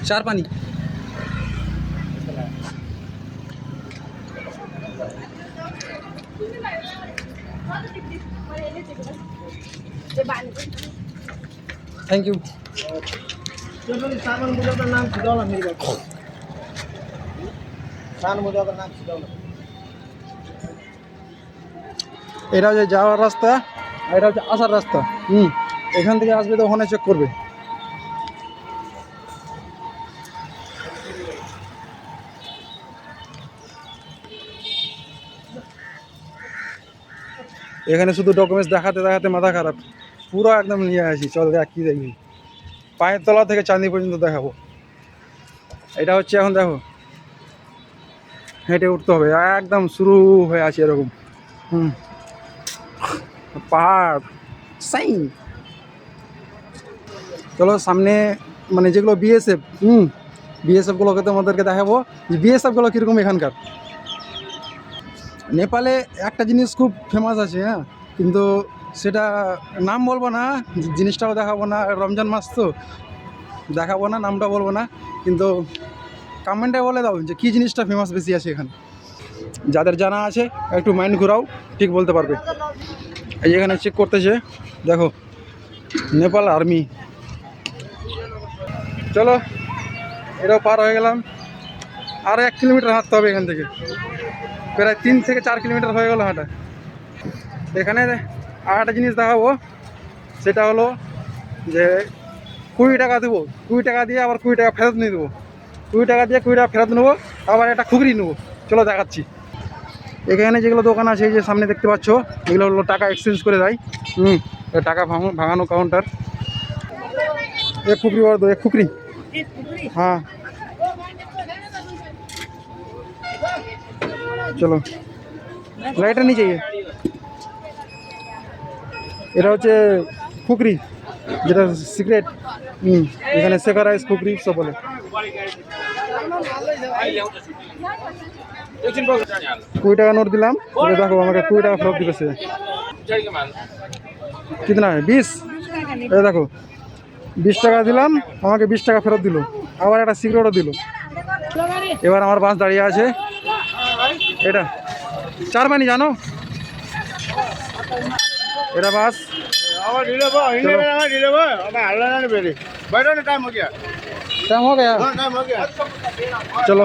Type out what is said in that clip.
चार पानी thank you. सामान मुझे नाम सिद्धावला मेरी बात सामान मुझे नाम सिद्धावला এটা হচ্ছে যাওয়ার রাস্তা আর এটা হচ্ছে আসার রাস্তা। এখান থেকে আসবে তো ওখানে চেক করবে। এখানে শুধু ডকুমেন্টস দেখাতে দেখাতে মাথা খারাপ, পুরো একদম নিয়ে আসি। চল দেখ কী দেখবি, পায়ের তলা থেকে চাঁদি পর্যন্ত দেখাবো। এটা হচ্ছে এখন দেখো হেঁটে উঠতে হবে, একদম শুরু হয়ে আছে এরকম। পাহাড় সাই। চলো সামনে মানে যেগুলো বিএসএফ বিএসএফগুলোকে তোমাদেরকে দেখাবো যে বিএসএফগুলো কীরকম এখানকার। নেপালে একটা জিনিস খুব ফেমাস আছে, হ্যাঁ, কিন্তু সেটা নাম বলবো না, জিনিসটাও দেখাবো না, রমজান মাস তো দেখাবো না, নামটা বলবো না, কিন্তু কমেন্টে বলে দাও যে কী জিনিসটা ফেমাস বেশি আছে এখানে। যাদের জানা আছে একটু মাইন্ড ঘোরাও, ঠিক বলতে পারবে। এই এখানে চেক করতেছে, দেখো নেপাল আর্মি। চলো এটাও পার হয়ে গেলাম, আরও 1 কিলোমিটার হাঁটতে হবে এখান থেকে, প্রায় 3 থেকে 4 কিলোমিটার হয়ে গেল হাঁটা। এখানে আর একটা জিনিস দেখাবো, সেটা হলো যে 20 টাকা দেবো, 20 টাকা দিয়ে আবার 20 টাকা ফেরত নিয়ে দেবো, 20 টাকা দিয়ে 20 টাকা ফেরত নেবো, আবার একটা খুগরি নেবো। চলো দেখাচ্ছি। এখানে যেগুলো দোকান আছে এই যে সামনে দেখতে পাচ্ছ, এগুলো হলো টাকা এক্সচেঞ্জ করে দেয়। টাকা ভাঙানো কাউন্টার। এক খুকরি और दो, एक खुकरी। हाँ চলো, লাইটার নিয়ে যাইয়ে। এটা হচ্ছে খুকরি, যেটা সিগারেট। এখানে শেখা রাইস খুকরি সব বলে। 20 টাকা নোট দিলাম, দেখো আমাকে 20 টাকা ফেরত দিবে সে। কিতনা है 20? এই দেখো 20 টাকা দিলাম, আমাকে 20 টাকা ফেরত দিল, আবার একটা সিগারেটও দিল। এবার আমার বাস দাঁড়িয়ে আছে, এটা 4 বানি জানো, এটা বাস। टाइम हो गया, चलो।